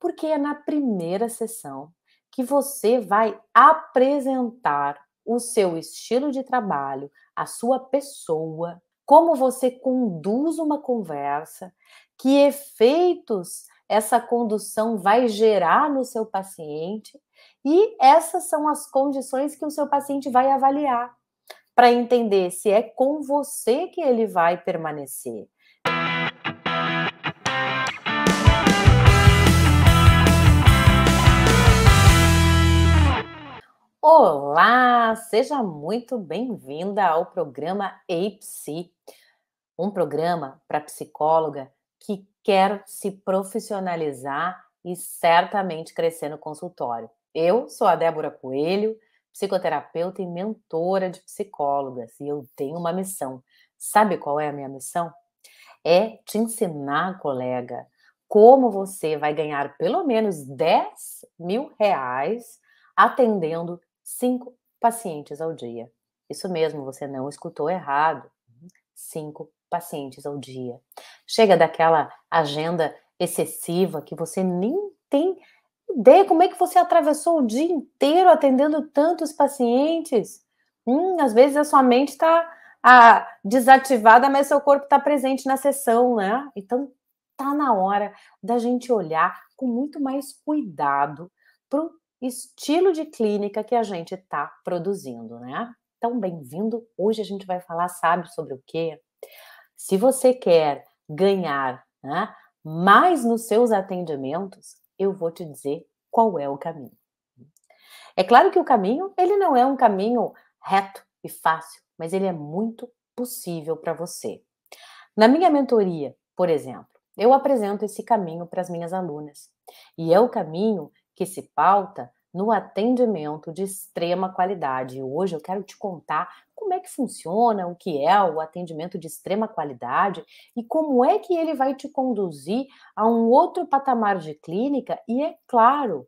Porque é na primeira sessão que você vai apresentar o seu estilo de trabalho, a sua pessoa, como você conduz uma conversa, que efeitos essa condução vai gerar no seu paciente, e essas são as condições que o seu paciente vai avaliar, para entender se é com você que ele vai permanecer. Olá, seja muito bem-vinda ao programa EIPSI, um programa para psicóloga que quer se profissionalizar e certamente crescer no consultório. Eu sou a Débora Coelho, psicoterapeuta e mentora de psicólogas, e eu tenho uma missão. Sabe qual é a minha missão? É te ensinar, colega, como você vai ganhar pelo menos R$ 10.000 atendendo 5 pacientes ao dia. Isso mesmo, você não escutou errado. 5 pacientes ao dia. Chega daquela agenda excessiva que você nem tem ideia como é que você atravessou o dia inteiro atendendo tantos pacientes. Às vezes a sua mente está desativada, mas seu corpo está presente na sessão, né? Então tá na hora da gente olhar com muito mais cuidado para o estilo de clínica que a gente está produzindo, né? Então, bem-vindo. Hoje a gente vai falar, sabe, sobre o quê? Se você quer ganhar, né, mais nos seus atendimentos, eu vou te dizer qual é o caminho. É claro que o caminho, ele não é um caminho reto e fácil, mas ele é muito possível para você. Na minha mentoria, por exemplo, eu apresento esse caminho para as minhas alunas. E é o caminho que se pauta no atendimento de extrema qualidade. E hoje eu quero te contar como é que funciona, o que é o atendimento de extrema qualidade e como é que ele vai te conduzir a um outro patamar de clínica e, é claro,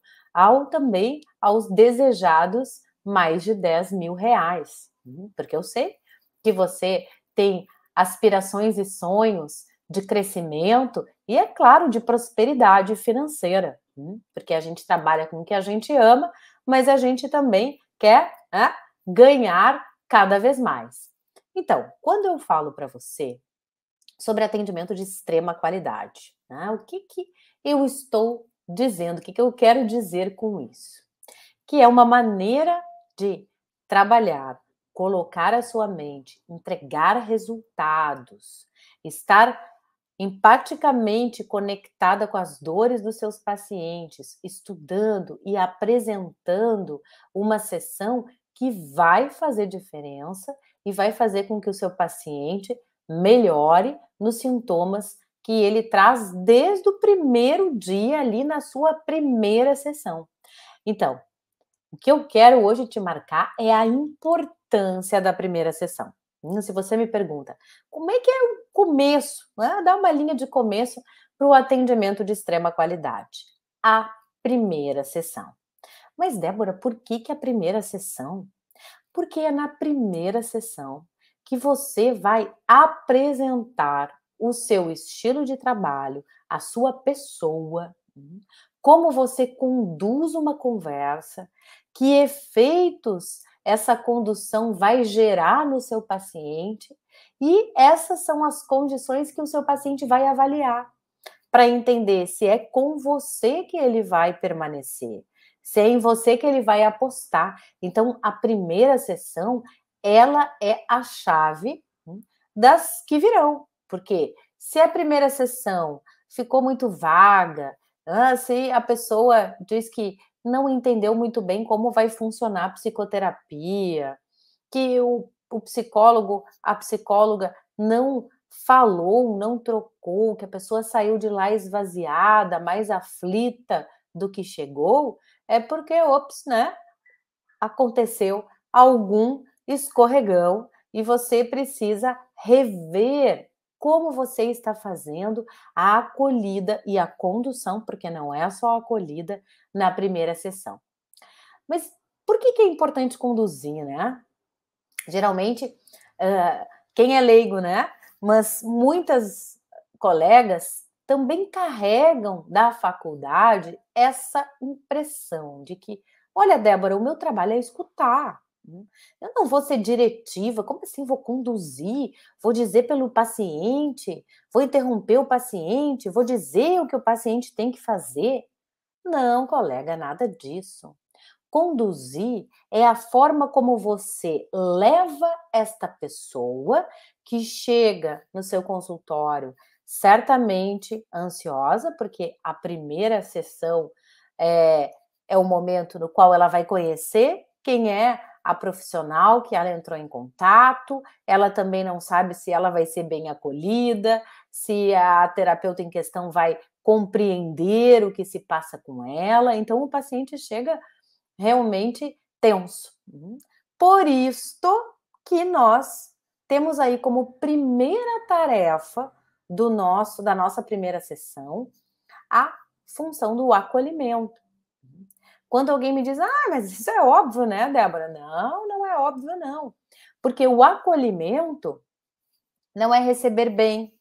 também aos desejados mais de R$ 10.000. Porque eu sei que você tem aspirações e sonhos de crescimento e, é claro, de prosperidade financeira, porque a gente trabalha com o que a gente ama, mas a gente também quer, né, ganhar cada vez mais. Então, quando eu falo para você sobre atendimento de extrema qualidade, né, o que eu estou dizendo, o que eu quero dizer com isso? Que é uma maneira de trabalhar, colocar a sua mente, entregar resultados, estar empaticamente conectada com as dores dos seus pacientes, estudando e apresentando uma sessão que vai fazer diferença e vai fazer com que o seu paciente melhore nos sintomas que ele traz desde o primeiro dia ali na sua primeira sessão. Então, o que eu quero hoje te marcar é a importância da primeira sessão. Se você me pergunta, como é que é o começo, né? Dá uma linha de começo para o atendimento de extrema qualidade. A primeira sessão. Mas, Débora, por que a primeira sessão? Porque é na primeira sessão que você vai apresentar o seu estilo de trabalho, a sua pessoa, como você conduz uma conversa, que efeitos essa condução vai gerar no seu paciente, e essas são as condições que o seu paciente vai avaliar, para entender se é com você que ele vai permanecer, se é em você que ele vai apostar. Então, a primeira sessão, ela é a chave das que virão, porque se a primeira sessão ficou muito vaga, se a pessoa diz que não entendeu muito bem como vai funcionar a psicoterapia, que o psicólogo, a psicóloga não falou, não trocou, que a pessoa saiu de lá esvaziada, mais aflita do que chegou, é porque, ops, né, aconteceu algum escorregão e você precisa rever como você está fazendo a acolhida e a condução, porque não é só a acolhida na primeira sessão. Mas por que é importante conduzir, né? Geralmente, quem é leigo, né? Mas muitas colegas também carregam da faculdade essa impressão de que: "Olha, Débora, o meu trabalho é escutar, eu não vou ser diretiva, como assim vou conduzir? Vou dizer pelo paciente? Vou interromper o paciente? Vou dizer o que o paciente tem que fazer?" Não, colega, nada disso. Conduzir é a forma como você leva esta pessoa que chega no seu consultório certamente ansiosa, porque a primeira sessão é, é o momento no qual ela vai conhecer quem é a profissional que ela entrou em contato, ela também não sabe se ela vai ser bem acolhida, se a terapeuta em questão vai compreender o que se passa com ela. Então, o paciente chega realmente tenso. Por isto que nós temos aí como primeira tarefa da nossa primeira sessão, a função do acolhimento. Quando alguém me diz: "Ah, mas isso é óbvio, né, Débora?" Não, não é óbvio não, porque o acolhimento não é receber bem,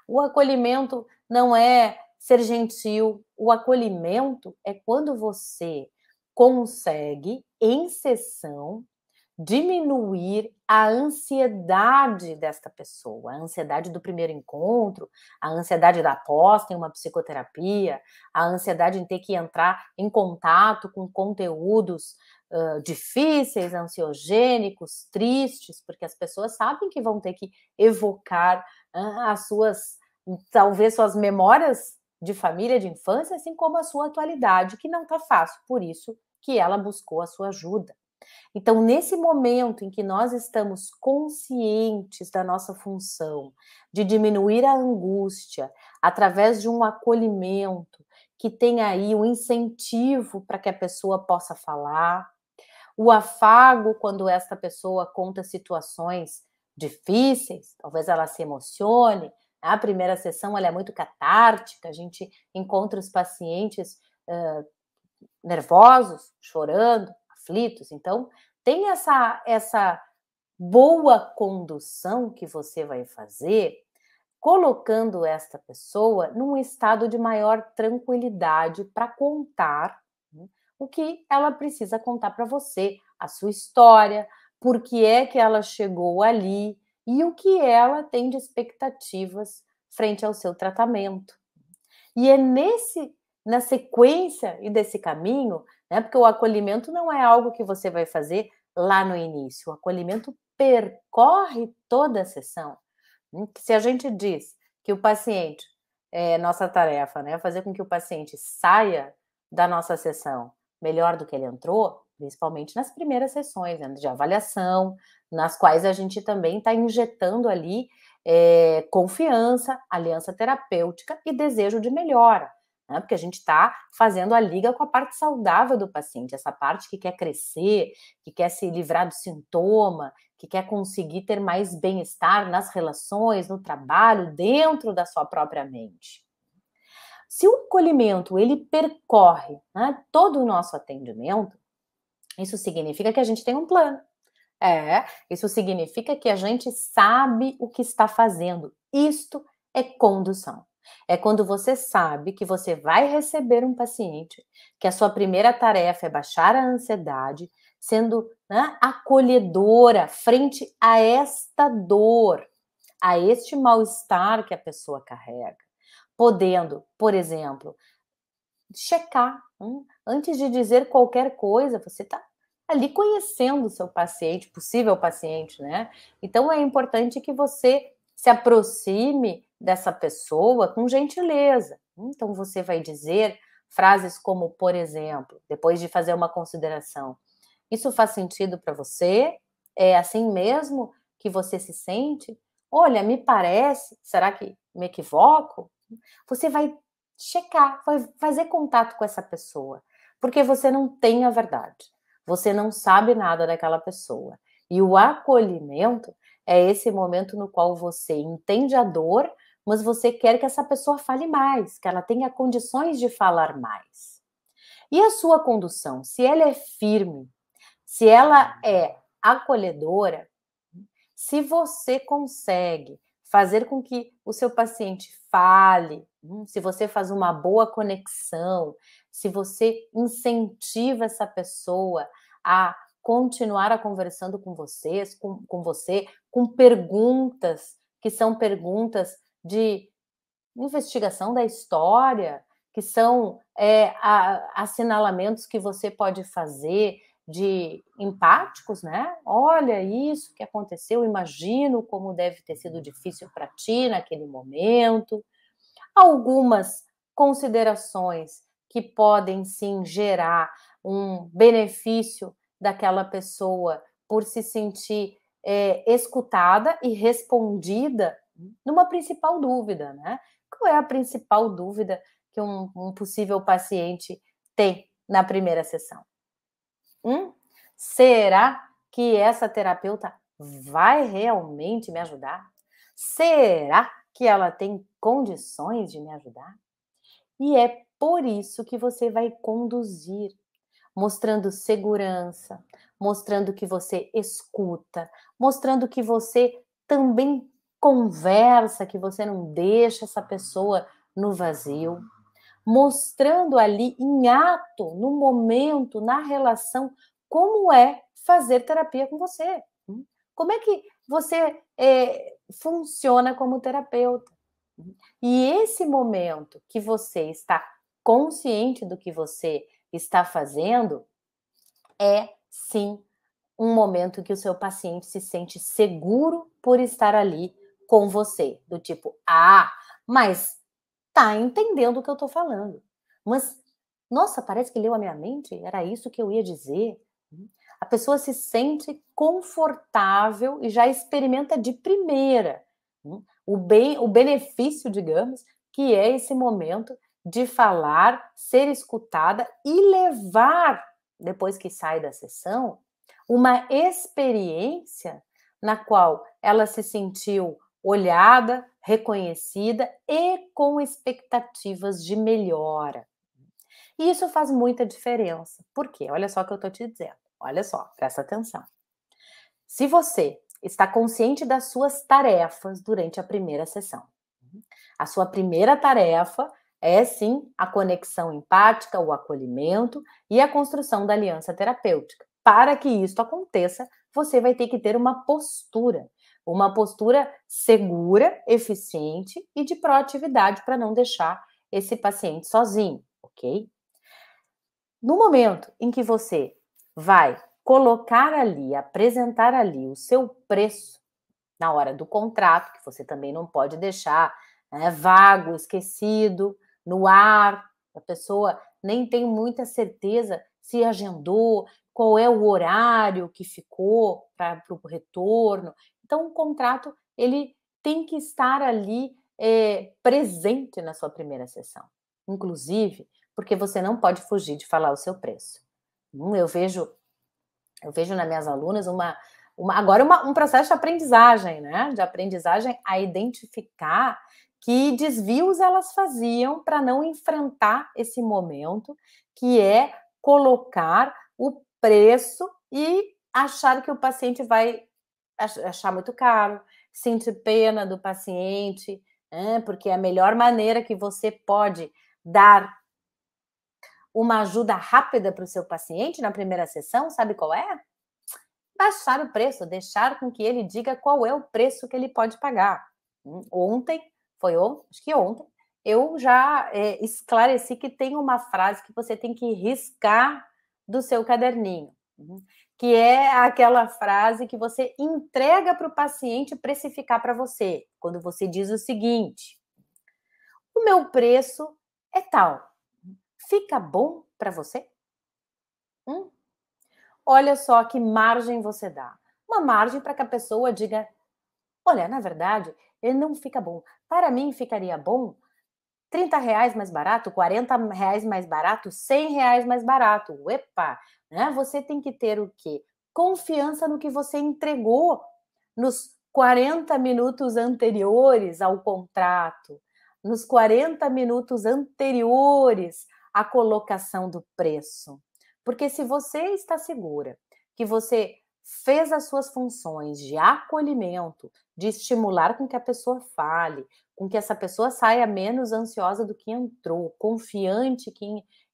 o acolhimento não é ser gentil, o acolhimento é quando você consegue, em sessão, diminuir a ansiedade desta pessoa, a ansiedade do primeiro encontro, a ansiedade da aposta em uma psicoterapia, a ansiedade em ter que entrar em contato com conteúdos difíceis, ansiogênicos, tristes, porque as pessoas sabem que vão ter que evocar as suas, talvez suas memórias de família, de infância, assim como a sua atualidade, que não está fácil, por isso que ela buscou a sua ajuda. Então, nesse momento em que nós estamos conscientes da nossa função de diminuir a angústia através de um acolhimento que tem aí um incentivo para que a pessoa possa falar, o afago quando esta pessoa conta situações difíceis, talvez ela se emocione. A primeira sessão ela é muito catártica, a gente encontra os pacientes nervosos, chorando, aflitos. Então, tem essa boa condução que você vai fazer, colocando esta pessoa num estado de maior tranquilidade para contar o que ela precisa contar para você, a sua história, por que é que ela chegou ali e o que ela tem de expectativas frente ao seu tratamento. E é na sequência e desse caminho, né, porque o acolhimento não é algo que você vai fazer lá no início, o acolhimento percorre toda a sessão. Se a gente diz que o paciente, é nossa tarefa, né, fazer com que o paciente saia da nossa sessão melhor do que ele entrou, principalmente nas primeiras sessões, né, de avaliação, nas quais a gente também está injetando ali confiança, aliança terapêutica e desejo de melhora, né? Porque a gente está fazendo a liga com a parte saudável do paciente, essa parte que quer crescer, que quer se livrar do sintoma, que quer conseguir ter mais bem-estar nas relações, no trabalho, dentro da sua própria mente. Se o acolhimento ele percorre, né, todo o nosso atendimento, isso significa que a gente tem um plano. Isso significa que a gente sabe o que está fazendo. Isto é condução. É quando você sabe que você vai receber um paciente, que a sua primeira tarefa é baixar a ansiedade, sendo, né, acolhedora frente a esta dor, a este mal-estar que a pessoa carrega. Podendo, por exemplo, checar, antes de dizer qualquer coisa, você está ali conhecendo o seu paciente, possível paciente, né? Então é importante que você se aproxime dessa pessoa com gentileza. Então você vai dizer frases como, por exemplo, depois de fazer uma consideração: "Isso faz sentido para você? É assim mesmo que você se sente? Olha, me parece, será que me equivoco?" Você vai checar, vai fazer contato com essa pessoa, porque você não tem a verdade, você não sabe nada daquela pessoa. E o acolhimento é esse momento no qual você entende a dor, mas você quer que essa pessoa fale mais, que ela tenha condições de falar mais. E a sua condução, se ela é firme, se ela é acolhedora, se você consegue fazer com que o seu paciente fale, Se você faz uma boa conexão, se você incentiva essa pessoa a continuar a conversando com você, com perguntas que são perguntas de investigação da história, que são, assinalamentos que você pode fazer de empáticos, né. "Olha isso que aconteceu, imagino como deve ter sido difícil para ti naquele momento". Algumas considerações que podem sim gerar um benefício daquela pessoa por se sentir, escutada e respondida numa principal dúvida, né. Qual é a principal dúvida que um possível paciente tem na primeira sessão? Hum? Será que essa terapeuta vai realmente me ajudar? Será que ela tem condições de me ajudar? E é por isso que você vai conduzir, mostrando segurança, mostrando que você escuta, mostrando que você também conversa, que você não deixa essa pessoa no vazio, mostrando ali em ato, no momento, na relação, como é fazer terapia com você. Como é que você, funciona como terapeuta. E esse momento que você está consciente do que você está fazendo, é sim um momento que o seu paciente se sente seguro por estar ali com você, do tipo: "Ah, mas tá entendendo o que eu tô falando. Mas, nossa, parece que leu a minha mente, era isso que eu ia dizer". A pessoa se sente confortável e já experimenta de primeira, o benefício, digamos, que é esse momento de falar, ser escutada e levar, depois que sai da sessão, uma experiência na qual ela se sentiu olhada, reconhecida e com expectativas de melhora. E isso faz muita diferença. Por quê? Olha só o que eu estou te dizendo. Olha só, presta atenção. Se você está consciente das suas tarefas durante a primeira sessão, a sua primeira tarefa é sim a conexão empática, o acolhimento e a construção da aliança terapêutica. Para que isso aconteça, você vai ter que ter uma postura segura, eficiente e de proatividade para não deixar esse paciente sozinho, ok? No momento em que você vai colocar ali, apresentar ali o seu preço na hora do contrato, que você também não pode deixar, né, vago, esquecido, no ar, a pessoa nem tem muita certeza se agendou, qual é o horário que ficou para o retorno. Então o contrato, ele tem que estar ali, presente na sua primeira sessão. Inclusive, porque você não pode fugir de falar o seu preço. Eu vejo nas minhas alunas um processo de aprendizagem, né, de aprendizagem a identificar que desvios elas faziam para não enfrentar esse momento, que é colocar o preço e achar que o paciente vai achar muito caro, sentir pena do paciente, porque a melhor maneira que você pode dar uma ajuda rápida para o seu paciente na primeira sessão, sabe qual é? Baixar o preço, deixar com que ele diga qual é o preço que ele pode pagar. Ontem, acho que ontem, eu já, esclareci que tem uma frase que você tem que riscar do seu caderninho, que é aquela frase que você entrega para o paciente precificar para você, quando você diz o seguinte: "O meu preço é tal, fica bom para você?". Hum? Olha só que margem você dá. Uma margem para que a pessoa diga: "Olha, na verdade, ele não fica bom. Para mim ficaria bom R$ 30 mais barato, R$ 40 mais barato, R$ 100 mais barato". Epa, né, você tem que ter o quê? Confiança no que você entregou nos 40 minutos anteriores ao contrato, nos 40 minutos anteriores à colocação do preço. Porque se você está segura que você fez as suas funções de acolhimento, de estimular com que a pessoa fale, com que essa pessoa saia menos ansiosa do que entrou, confiante que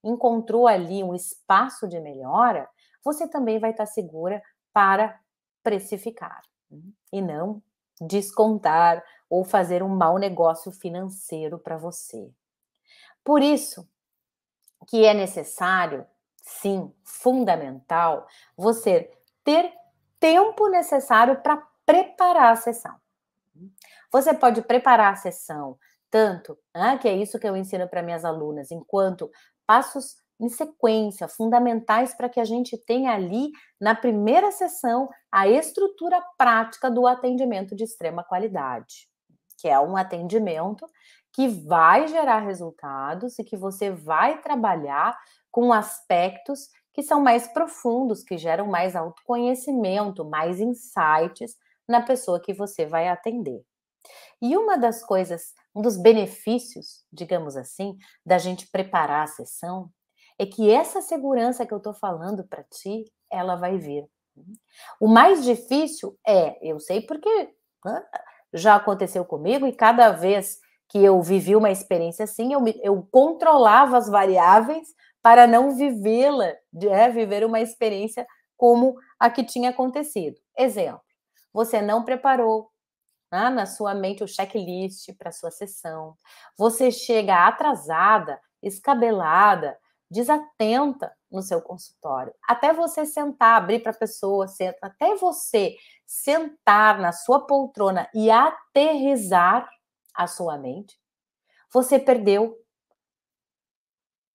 encontrou ali um espaço de melhora, você também vai estar segura para precificar, e não descontar ou fazer um mau negócio financeiro para você. Por isso que é necessário, sim, fundamental, você ter tempo necessário para preparar a sessão. Você pode preparar a sessão tanto, que é isso que eu ensino para minhas alunas, enquanto passos em sequência, fundamentais para que a gente tenha ali, na primeira sessão, a estrutura prática do atendimento de extrema qualidade, que é um atendimento que vai gerar resultados e que você vai trabalhar com aspectos que são mais profundos, que geram mais autoconhecimento, mais insights na pessoa que você vai atender. E uma das coisas, um dos benefícios, digamos assim, da gente preparar a sessão, é que essa segurança que eu estou falando para ti, ela vai vir. O mais difícil eu sei porque já aconteceu comigo e cada vez que eu vivi uma experiência assim, eu controlava as variáveis para não vivê-la, viver uma experiência como a que tinha acontecido. Exemplo, você não preparou na sua mente o checklist para sua sessão. Você chega atrasada, escabelada, desatenta no seu consultório. Até você sentar, abrir para a pessoa, até você sentar na sua poltrona e aterrissar a sua mente, você perdeu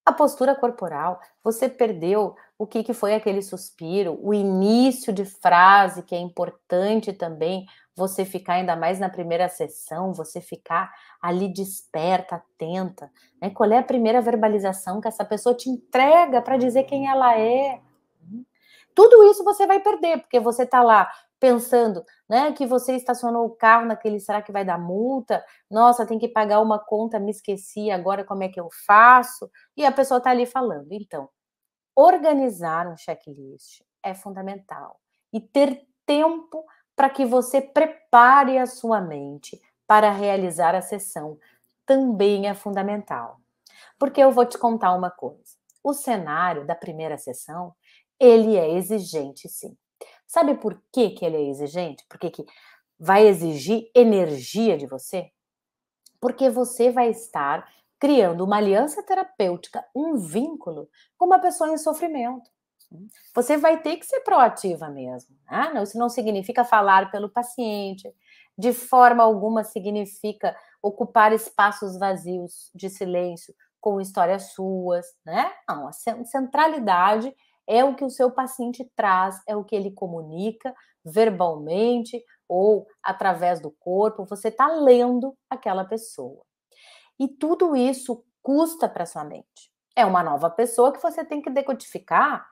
a postura corporal, você perdeu o que foi aquele suspiro, o início de frase, que é importante também você ficar, ainda mais na primeira sessão, você ficar ali desperta, atenta, né? Qual é a primeira verbalização que essa pessoa te entrega para dizer quem ela é? Tudo isso você vai perder, porque você está lá pensando, né, que você estacionou o carro naquele, será que vai dar multa? Nossa, tem que pagar uma conta, me esqueci, agora como é que eu faço? E a pessoa está ali falando. Então, organizar um checklist é fundamental. E ter tempo para que você prepare a sua mente para realizar a sessão também é fundamental. Porque eu vou te contar uma coisa. O cenário da primeira sessão, ele é exigente, sim. Sabe por que que ele é exigente? Porque que vai exigir energia de você? Porque você vai estar criando uma aliança terapêutica, um vínculo com uma pessoa em sofrimento. Você vai ter que ser proativa mesmo. Não, isso não significa falar pelo paciente, de forma alguma significa ocupar espaços vazios de silêncio com histórias suas, né? Não, a centralidade é o que o seu paciente traz, é o que ele comunica verbalmente ou através do corpo, você está lendo aquela pessoa. E tudo isso custa para sua mente. É uma nova pessoa que você tem que decodificar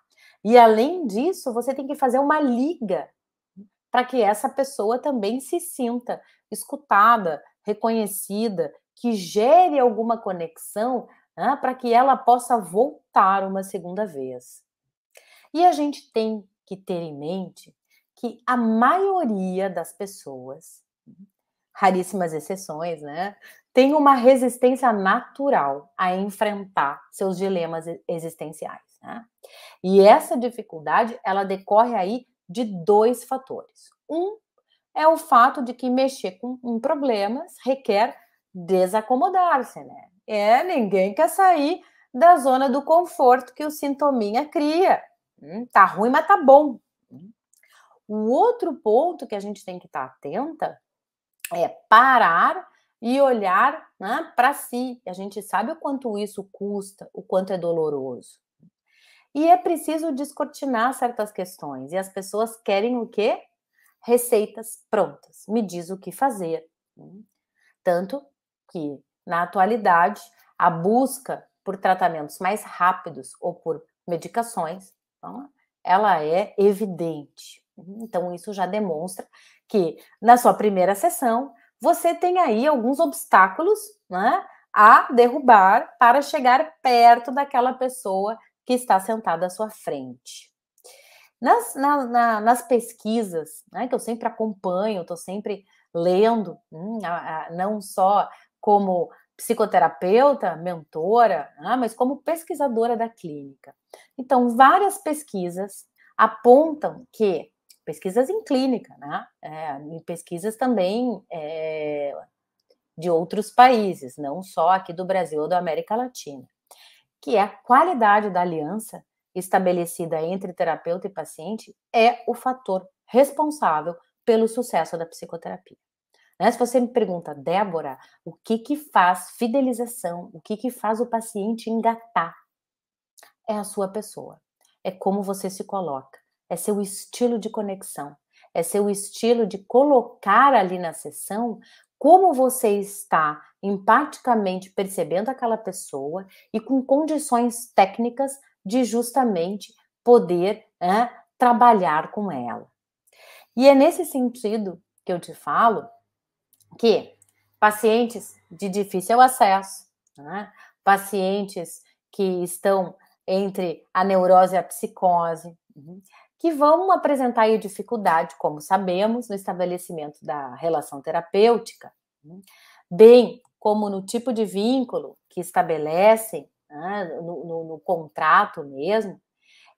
e, além disso, você tem que fazer uma liga para que essa pessoa também se sinta escutada, reconhecida, que gere alguma conexão, para que ela possa voltar uma segunda vez. E a gente tem que ter em mente que a maioria das pessoas, raríssimas exceções, né, tem uma resistência natural a enfrentar seus dilemas existenciais, né? E essa dificuldade, ela decorre aí de 2 fatores. Um é o fato de que mexer com problemas requer desacomodar-se, né? Ninguém quer sair da zona do conforto que o sintominha cria. Tá ruim, mas tá bom. O outro ponto que a gente tem que estar atenta é parar e olhar, né, para si. A gente sabe o quanto isso custa, o quanto é doloroso. E é preciso descortinar certas questões. E as pessoas querem o quê? Receitas prontas. Me diz o que fazer. Tanto que, na atualidade, a busca por tratamentos mais rápidos ou por medicações, então, ela é evidente. Então, isso já demonstra que, na sua primeira sessão, você tem aí alguns obstáculos, né, a derrubar para chegar perto daquela pessoa que está sentada à sua frente. Nas pesquisas, né, que eu sempre acompanho, estou sempre lendo, não só como psicoterapeuta, mentora, mas como pesquisadora da clínica. Então, várias pesquisas apontam que, pesquisas em clínica, né, em pesquisas também de outros países, não só aqui do Brasil ou da América Latina, que é a qualidade da aliança estabelecida entre terapeuta e paciente é o fator responsável pelo sucesso da psicoterapia. Né? Se você me pergunta, Débora, o que que faz fidelização, o que que faz o paciente engatar? É a sua pessoa, é como você se coloca, é seu estilo de conexão, é seu estilo de colocar ali na sessão como você está empaticamente percebendo aquela pessoa e com condições técnicas de justamente poder trabalhar com ela. E é nesse sentido que eu te falo que pacientes de difícil acesso, né, pacientes que estão entre a neurose e a psicose, que vão apresentar aí dificuldade, como sabemos, no estabelecimento da relação terapêutica, bem como no tipo de vínculo que estabelecem, né, no contrato mesmo.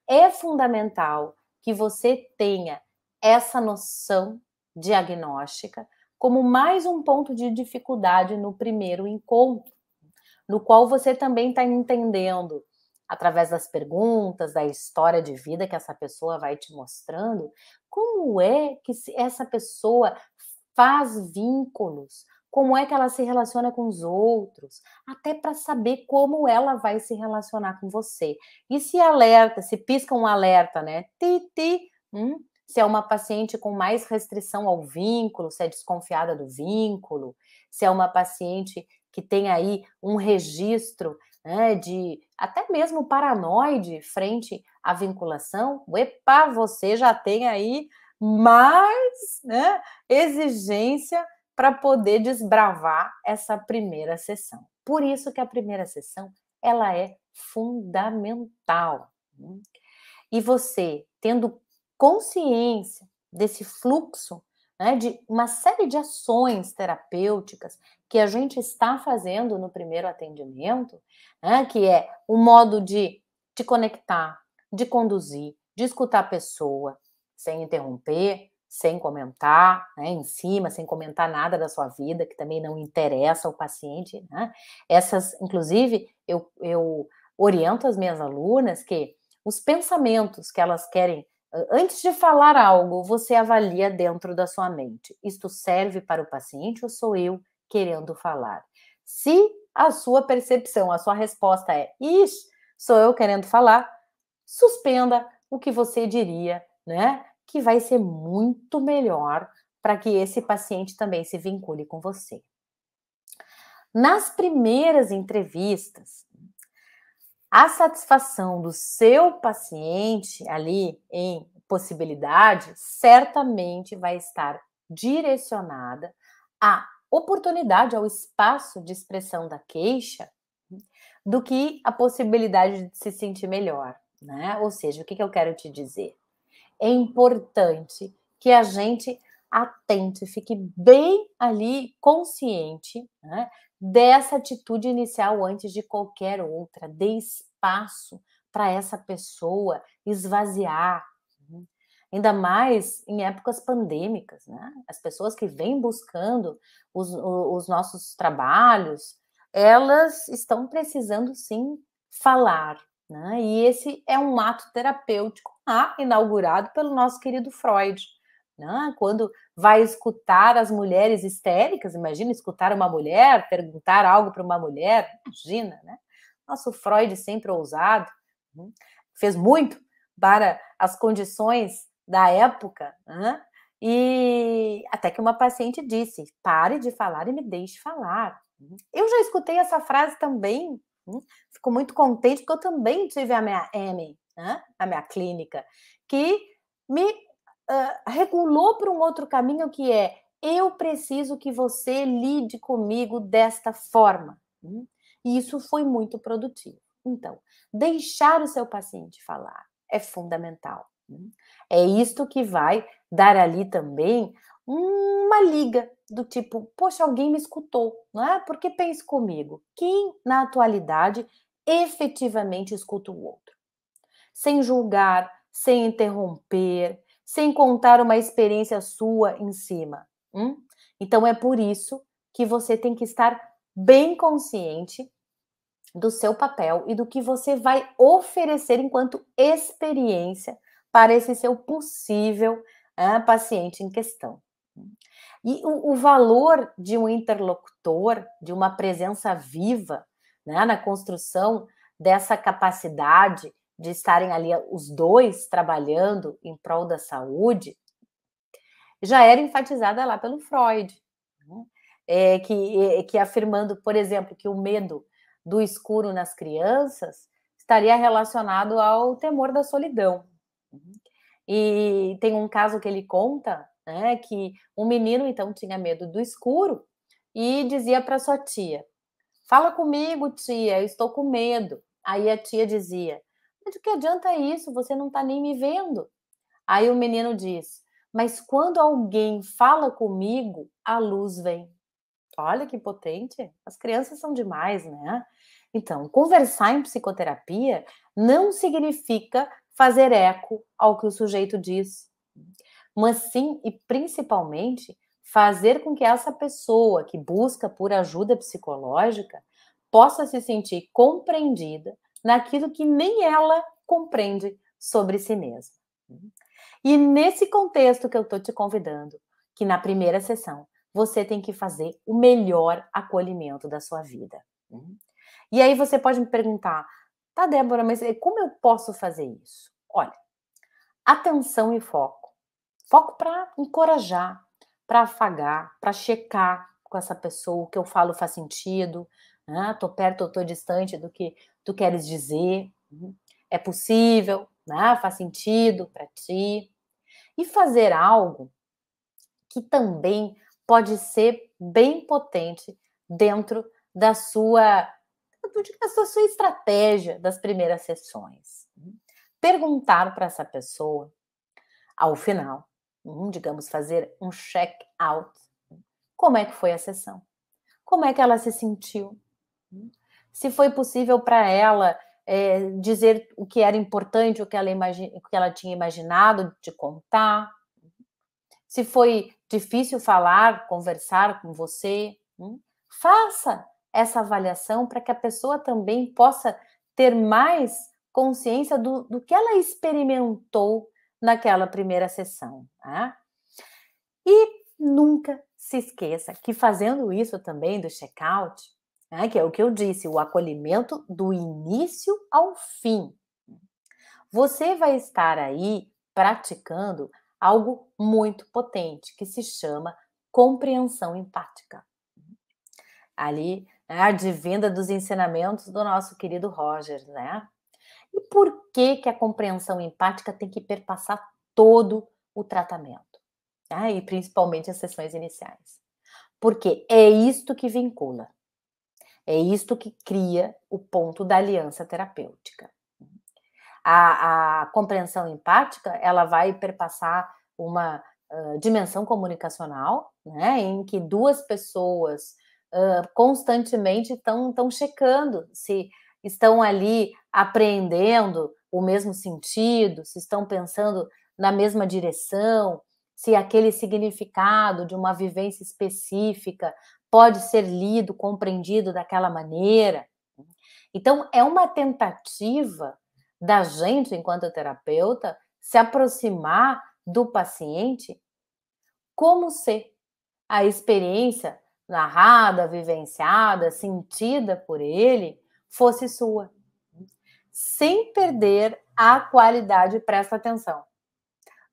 É fundamental que você tenha essa noção diagnóstica como mais um ponto de dificuldade no primeiro encontro, no qual você também está entendendo, através das perguntas, da história de vida que essa pessoa vai te mostrando, como é que essa pessoa faz vínculos, como é que ela se relaciona com os outros, até para saber como ela vai se relacionar com você. E se alerta, se pisca um alerta, né? Ti, se é uma paciente com mais restrição ao vínculo, se é desconfiada do vínculo, se é uma paciente que tem aí um registro, né, de até mesmo paranoide frente à vinculação, epa, você já tem aí mais, né, exigência para poder desbravar essa primeira sessão. Por isso que a primeira sessão, ela é fundamental. E você, tendo consciência desse fluxo, né, de uma série de ações terapêuticas que a gente está fazendo no primeiro atendimento, né, que é o modo de te conectar, de conduzir, de escutar a pessoa, sem interromper, sem comentar, né, em cima, sem comentar nada da sua vida, que também não interessa ao paciente, né? Essas, inclusive, eu oriento as minhas alunas que os pensamentos que elas querem, antes de falar algo, você avalia dentro da sua mente. Isto serve para o paciente ou sou eu querendo falar? Se a sua percepção, a sua resposta é, ixi, sou eu querendo falar, suspenda o que você diria, né? Que vai ser muito melhor para que esse paciente também se vincule com você. Nas primeiras entrevistas, a satisfação do seu paciente ali em possibilidade certamente vai estar direcionada à oportunidade, ao espaço de expressão da queixa, do que a possibilidade de se sentir melhor, né? Ou seja, o que eu quero te dizer? É importante que a gente atente, fique bem ali consciente, né, dessa atitude inicial antes de qualquer outra. Dê espaço para essa pessoa esvaziar. Ainda mais em épocas pandêmicas, né? As pessoas que vêm buscando os nossos trabalhos, elas estão precisando sim falar, né? E esse é um ato terapêutico inaugurado pelo nosso querido Freud, né? Quando vai escutar as mulheres histéricas, imagina escutar uma mulher, perguntar algo para uma mulher, imagina, né? Nosso Freud sempre ousado, fez muito para as condições da época, né? E até que uma paciente disse: pare de falar e me deixe falar. Eu já escutei essa frase também, fico muito contente, porque eu também tive a minha M, né, a minha clínica, que me regulou para um outro caminho que é: eu preciso que você lide comigo desta forma. E isso foi muito produtivo. Então, deixar o seu paciente falar é fundamental. É isto que vai dar ali também uma liga do tipo: "Poxa, alguém me escutou", não é? Porque pense comigo, quem na atualidade efetivamente escuta o outro? Sem julgar, sem interromper, sem contar uma experiência sua em cima. Então é por isso que você tem que estar bem consciente do seu papel e do que você vai oferecer enquanto experiência para esse seu possível paciente em questão. E o valor de um interlocutor, de uma presença viva, né, na construção dessa capacidade de estarem ali os dois trabalhando em prol da saúde, já era enfatizada lá pelo Freud, né, que afirmando, por exemplo, que o medo do escuro nas crianças estaria relacionado ao temor da solidão. E tem um caso que ele conta, né, que um menino então tinha medo do escuro e dizia para sua tia: "Fala comigo, tia, eu estou com medo". Aí a tia dizia: "Mas de que adianta isso? Você não está nem me vendo". Aí o menino diz: "Mas quando alguém fala comigo, a luz vem". Olha que potente, as crianças são demais, né? Então, conversar em psicoterapia não significa fazer eco ao que o sujeito diz, mas sim e principalmente fazer com que essa pessoa que busca por ajuda psicológica possa se sentir compreendida naquilo que nem ela compreende sobre si mesma. E nesse contexto que eu estou te convidando, que na primeira sessão você tem que fazer o melhor acolhimento da sua vida. E aí você pode me perguntar, tá, Débora, mas como eu posso fazer isso? Olha, atenção e foco. Foco para encorajar, para afagar, para checar com essa pessoa o que eu falo faz sentido, né? Tô perto ou tô distante do que tu queres dizer. É possível, né? Faz sentido para ti. E fazer algo que também pode ser bem potente dentro da sua, da sua estratégia das primeiras sessões. Perguntar para essa pessoa, ao final, digamos, fazer um check-out. Como é que foi a sessão? Como é que ela se sentiu? Se foi possível para ela dizer o que era importante, o que ela tinha imaginado de contar, se foi difícil falar, conversar com você, faça essa avaliação para que a pessoa também possa ter mais consciência do que ela experimentou naquela primeira sessão. Tá? E nunca se esqueça que fazendo isso também do check-out, né, que é o que eu disse, o acolhimento do início ao fim, você vai estar aí praticando algo muito potente, que se chama compreensão empática. Ali, né, advinda dos ensinamentos do nosso querido Roger, né? E por que que a compreensão empática tem que perpassar todo o tratamento? Né? E principalmente as sessões iniciais. Porque é isto que vincula, é isto que cria o ponto da aliança terapêutica. A compreensão empática, ela vai perpassar uma dimensão comunicacional, né, em que duas pessoas constantemente estão checando se estão ali apreendendo o mesmo sentido, se estão pensando na mesma direção, se aquele significado de uma vivência específica pode ser lido, compreendido daquela maneira. Então, é uma tentativa da gente, enquanto terapeuta, se aproximar do paciente como se a experiência narrada, vivenciada, sentida por ele fosse sua, sem perder a qualidade, presta atenção,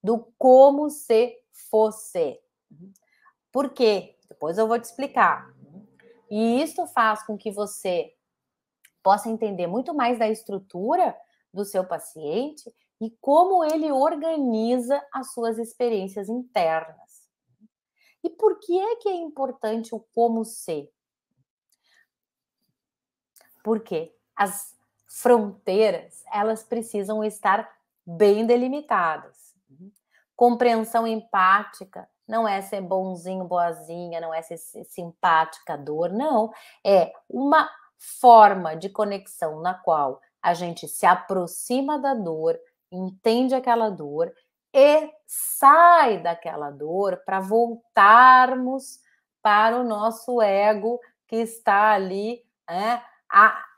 do como se fosse. Por quê? Depois eu vou te explicar. E isso faz com que você possa entender muito mais da estrutura do seu paciente e como ele organiza as suas experiências internas. E por que é importante o como ser? Porque as fronteiras, elas precisam estar bem delimitadas. Compreensão empática não é ser bonzinho, boazinha, não é ser simpática, dor, não. É uma forma de conexão na qual a gente se aproxima da dor, entende aquela dor e sai daquela dor para voltarmos para o nosso ego que está ali, né,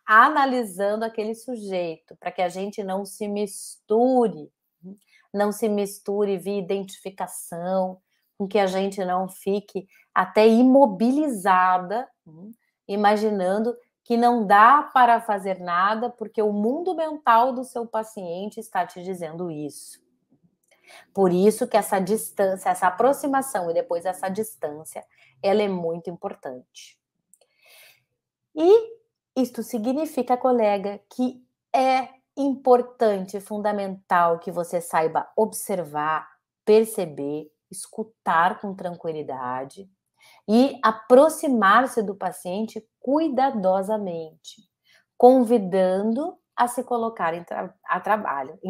analisando aquele sujeito, para que a gente não se misture via identificação, com que a gente não fique até imobilizada, imaginando que não dá para fazer nada porque o mundo mental do seu paciente está te dizendo isso. Por isso que essa distância, essa aproximação e depois essa distância, ela é muito importante. E isto significa, colega, que é importante, fundamental que você saiba observar, perceber, escutar com tranquilidade e aproximar-se do paciente cuidadosamente, convidando a se colocar em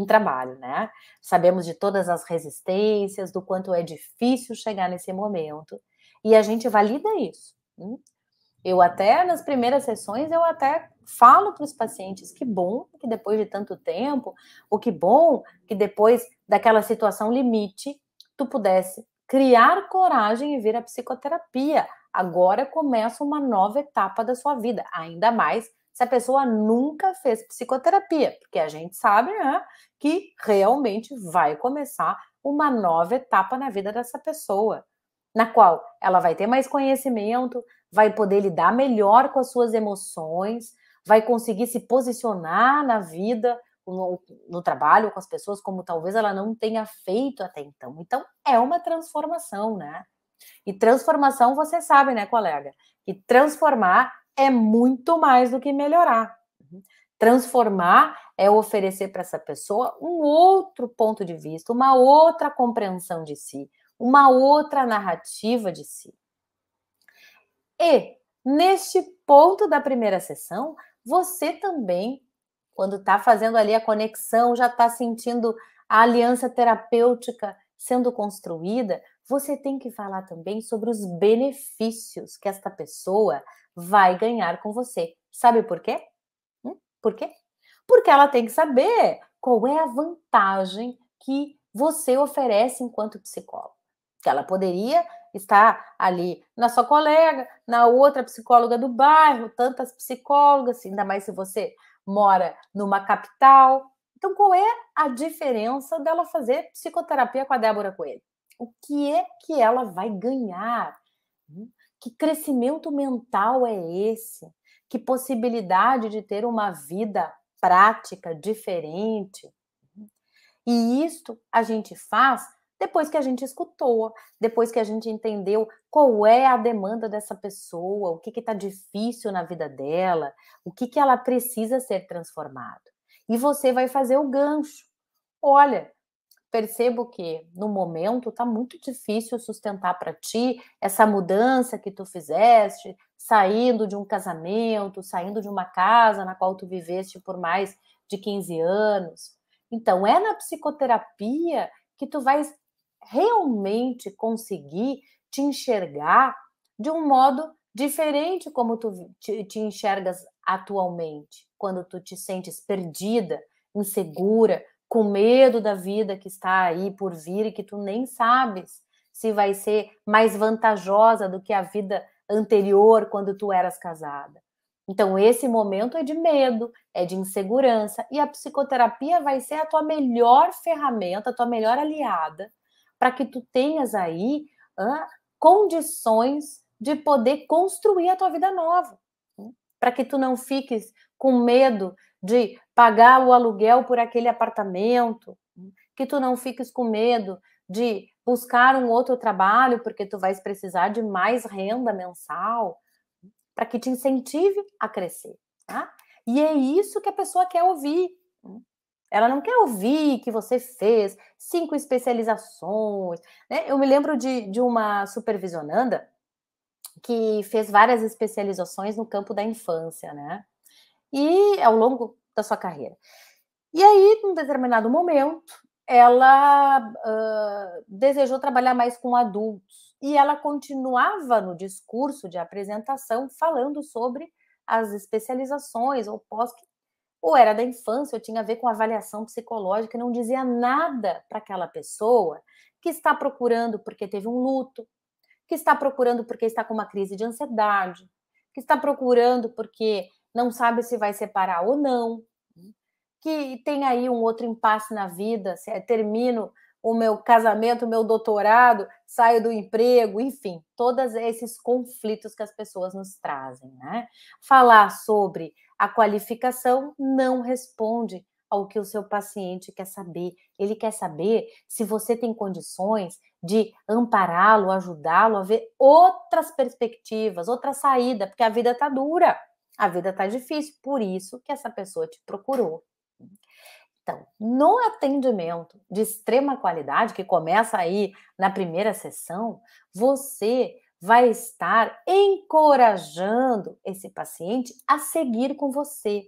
trabalho, né? Sabemos de todas as resistências, do quanto é difícil chegar nesse momento, e a gente valida isso. Eu até, nas primeiras sessões, eu até falo para os pacientes, que bom que depois de tanto tempo, ou que bom que depois daquela situação limite, tu pudesse criar coragem e vir à psicoterapia. Agora começa uma nova etapa da sua vida, ainda mais se a pessoa nunca fez psicoterapia, porque a gente sabe, né, que realmente vai começar uma nova etapa na vida dessa pessoa, na qual ela vai ter mais conhecimento, vai poder lidar melhor com as suas emoções, vai conseguir se posicionar na vida, no trabalho, com as pessoas, como talvez ela não tenha feito até então. Então, é uma transformação, né? E transformação, você sabe, né, colega? Que transformar é muito mais do que melhorar. Transformar é oferecer para essa pessoa um outro ponto de vista, uma outra compreensão de si, uma outra narrativa de si. E, neste ponto da primeira sessão, você também, quando está fazendo ali a conexão, já está sentindo a aliança terapêutica sendo construída, você tem que falar também sobre os benefícios que esta pessoa vai ganhar com você. Sabe por quê? Por quê? Porque ela tem que saber qual é a vantagem que você oferece enquanto psicólogo. Que ela poderia estar ali na sua colega, na outra psicóloga do bairro, tantas psicólogas, ainda mais se você mora numa capital. Então, qual é a diferença dela fazer psicoterapia com a Débora Coelho? O que é que ela vai ganhar? Que crescimento mental é esse? Que possibilidade de ter uma vida prática diferente? E isto a gente faz depois que a gente escutou, depois que a gente entendeu qual é a demanda dessa pessoa, o que está difícil na vida dela, o que ela precisa ser transformado. E você vai fazer o gancho. Olha, percebo que no momento está muito difícil sustentar para ti essa mudança que tu fizeste, saindo de um casamento, saindo de uma casa na qual tu viveste por mais de 15 anos. Então, é na psicoterapia que tu vais realmente conseguir te enxergar de um modo diferente como tu te enxergas atualmente, quando tu te sentes perdida, insegura, com medo da vida que está aí por vir e que tu nem sabes se vai ser mais vantajosa do que a vida anterior quando tu eras casada. Então, esse momento é de medo, é de insegurança, e a psicoterapia vai ser a tua melhor ferramenta, a tua melhor aliada, para que tu tenhas aí condições de poder construir a tua vida nova. Para que tu não fiques com medo de pagar o aluguel por aquele apartamento, que tu não fiques com medo de buscar um outro trabalho, porque tu vais precisar de mais renda mensal, para que te incentive a crescer, tá? E é isso que a pessoa quer ouvir. Ela não quer ouvir que você fez 5 especializações, né? Eu me lembro de uma supervisionanda que fez várias especializações no campo da infância, né? E ao longo da sua carreira. E aí, num determinado momento, ela, desejou trabalhar mais com adultos, e ela continuava no discurso de apresentação falando sobre as especializações ou pós que ou era da infância ou tinha a ver com avaliação psicológica e não dizia nada para aquela pessoa que está procurando porque teve um luto, que está procurando porque está com uma crise de ansiedade, que está procurando porque não sabe se vai separar ou não, que tem aí um outro impasse na vida, se termino o meu casamento, o meu doutorado, saio do emprego, enfim, todos esses conflitos que as pessoas nos trazem, né? Falar sobre a qualificação não responde ao que o seu paciente quer saber. Ele quer saber se você tem condições de ampará-lo, ajudá-lo a ver outras perspectivas, outra saída, porque a vida está dura, a vida está difícil, por isso que essa pessoa te procurou. Então, no atendimento de extrema qualidade, que começa aí na primeira sessão, você vai estar encorajando esse paciente a seguir com você.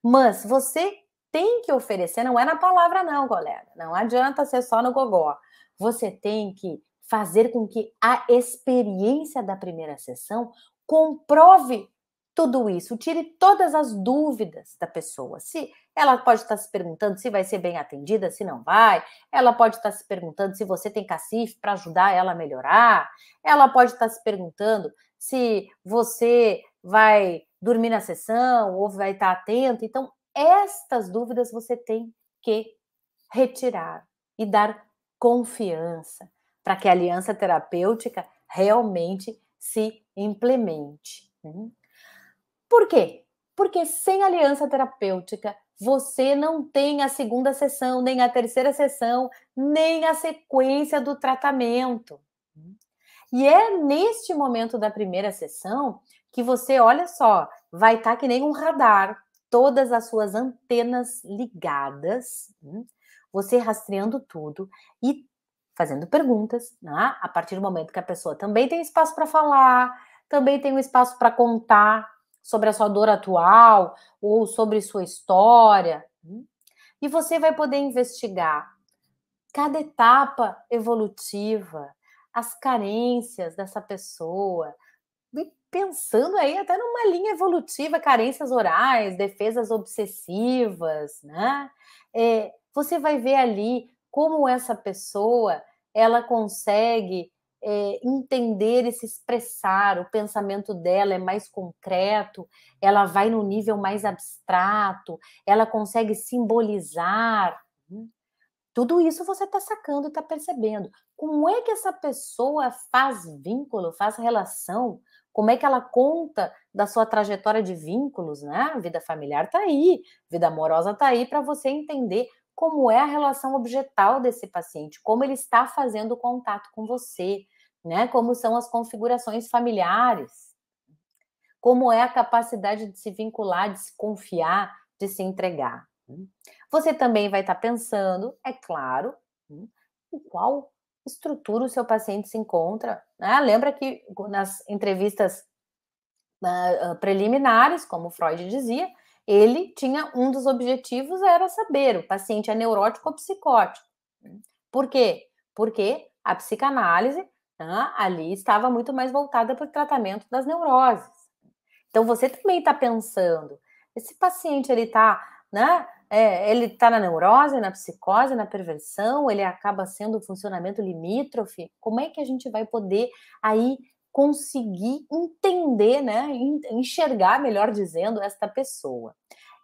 Mas você tem que oferecer, não é na palavra não, colega, não adianta ser só no gogó. Você tem que fazer com que a experiência da primeira sessão comprove tudo isso, tire todas as dúvidas da pessoa. Se ela pode estar se perguntando se vai ser bem atendida, se não vai. Ela pode estar se perguntando se você tem cacife para ajudar ela a melhorar. Ela pode estar se perguntando se você vai dormir na sessão ou vai estar atento. Então, estas dúvidas você tem que retirar e dar confiança para que a aliança terapêutica realmente se implemente. Por quê? Porque sem aliança terapêutica, você não tem a segunda sessão, nem a terceira sessão, nem a sequência do tratamento. E é neste momento da primeira sessão que você, olha só, vai estar que nem um radar, todas as suas antenas ligadas, você rastreando tudo e fazendo perguntas, né? A partir do momento que a pessoa também tem espaço para falar, também tem um espaço para contar sobre a sua dor atual ou sobre sua história. E você vai poder investigar cada etapa evolutiva, as carências dessa pessoa, e pensando aí até numa linha evolutiva, carências orais, defesas obsessivas, né? Você vai ver ali como essa pessoa ela consegue entender e se expressar, o pensamento dela é mais concreto, ela vai no nível mais abstrato, ela consegue simbolizar. Tudo isso você está sacando, está percebendo. Como é que essa pessoa faz vínculo, faz relação? Como é que ela conta da sua trajetória de vínculos, né? A vida familiar está aí, vida amorosa está aí para você entender como é a relação objetal desse paciente, como ele está fazendo contato com você, né? Como são as configurações familiares, como é a capacidade de se vincular, de se confiar, de se entregar. Você também vai estar pensando, é claro, em qual estrutura o seu paciente se encontra, né? Lembra que nas entrevistas preliminares, como Freud dizia, ele tinha um dos objetivos era saber o paciente é neurótico ou psicótico. Por quê? Porque a psicanálise, né, ali estava muito mais voltada para o tratamento das neuroses. Então você também está pensando, esse paciente ele está, né? Ele está na neurose, na psicose, na perversão, ele acaba sendo um funcionamento limítrofe. Como é que a gente vai poder aí conseguir entender, né? Enxergar, melhor dizendo, esta pessoa?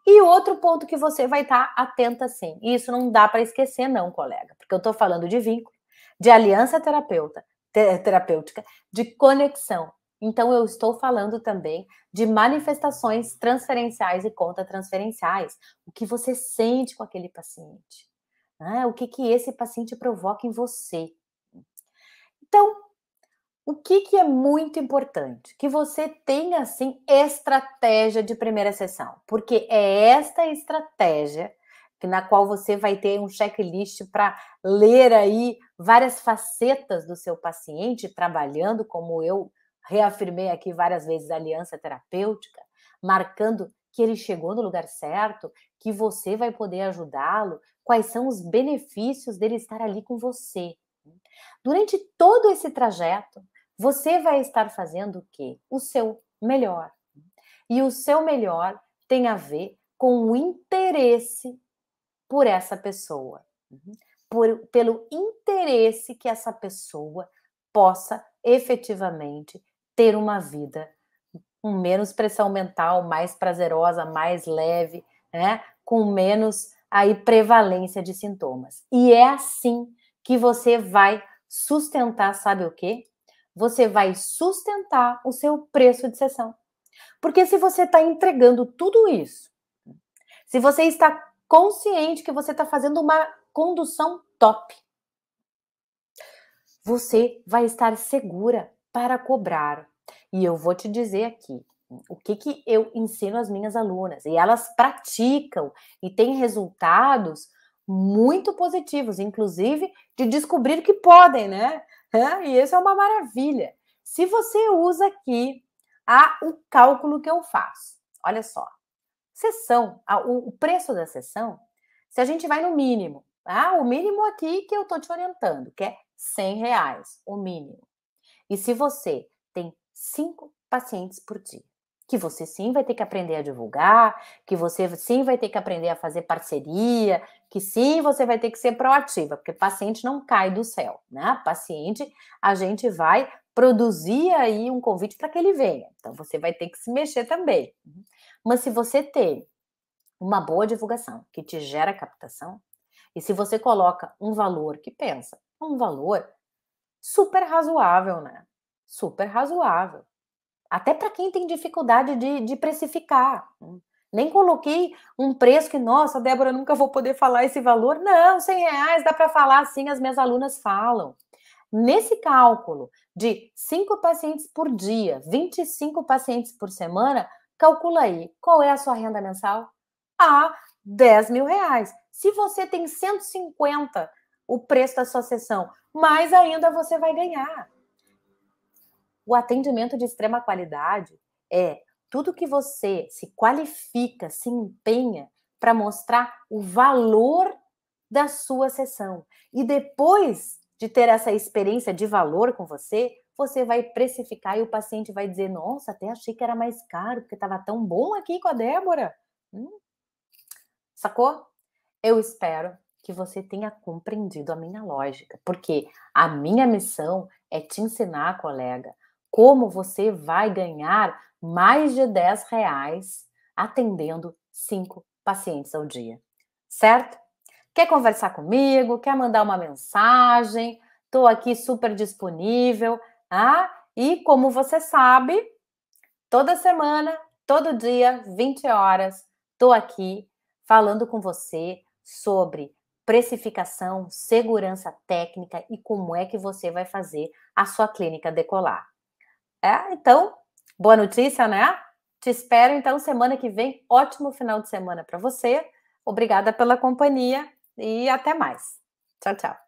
E outro ponto que você vai estar atenta sim, e isso não dá para esquecer não, colega, porque eu estou falando de vínculo, de aliança terapêutica, de conexão. Então eu estou falando também de manifestações transferenciais e contratransferenciais, o que você sente com aquele paciente, né? O que esse paciente provoca em você. Então, o que é muito importante? Que você tenha, assim, estratégia de primeira sessão, porque é esta estratégia na qual você vai ter um checklist para ler aí várias facetas do seu paciente, trabalhando, como eu reafirmei aqui várias vezes, a aliança terapêutica, marcando que ele chegou no lugar certo, que você vai poder ajudá-lo, quais são os benefícios dele estar ali com você. Durante todo esse trajeto, você vai estar fazendo o quê? O seu melhor. E o seu melhor tem a ver com o interesse por essa pessoa. Pelo interesse que essa pessoa possa efetivamente ter uma vida com menos pressão mental, mais prazerosa, mais leve, né? Com menos aí prevalência de sintomas. E é assim que você vai sustentar, sabe o quê? Você vai sustentar o seu preço de sessão. Porque se você está entregando tudo isso, se você está consciente que você está fazendo uma condução top, você vai estar segura para cobrar. E eu vou te dizer aqui, o que eu ensino às minhas alunas, e elas praticam e têm resultados muito positivos, inclusive de descobrir que podem, né? E isso é uma maravilha. Se você usa aqui o cálculo que eu faço, olha só, o preço da sessão, se a gente vai no mínimo, tá? O mínimo aqui que eu tô te orientando, que é R$100, o mínimo. E se você tem 5 pacientes por dia, que você sim vai ter que aprender a divulgar, que você sim vai ter que aprender a fazer parceria, que sim você vai ter que ser proativa, porque paciente não cai do céu, né? Paciente, a gente vai produzir aí um convite para que ele venha. Então você vai ter que se mexer também. Mas se você tem uma boa divulgação que te gera captação, e se você coloca um valor que pensa, um valor super razoável, né? Super razoável. Até para quem tem dificuldade de precificar. Nem coloquei um preço que, nossa, Débora, eu nunca vou poder falar esse valor. Não, R$100 dá para falar assim, as minhas alunas falam. Nesse cálculo de 5 pacientes por dia, 25 pacientes por semana, calcula aí, qual é a sua renda mensal? R$10.000. Se você tem 150 o preço da sua sessão, mais ainda você vai ganhar. O atendimento de extrema qualidade é tudo que você se qualifica, se empenha para mostrar o valor da sua sessão. E depois de ter essa experiência de valor com você, você vai precificar e o paciente vai dizer, nossa, até achei que era mais caro, porque estava tão bom aqui com a Débora. Sacou? Eu espero que você tenha compreendido a minha lógica, porque a minha missão é te ensinar, colega, como você vai ganhar mais de R$10 atendendo 5 pacientes ao dia, certo? Quer conversar comigo? Quer mandar uma mensagem? Estou aqui super disponível, E como você sabe, toda semana, todo dia, 20 horas, estou aqui falando com você sobre precificação, segurança técnica e como é que você vai fazer a sua clínica decolar. Então, boa notícia, né? Te espero, então, semana que vem. Ótimo final de semana para você. Obrigada pela companhia e até mais. Tchau, tchau.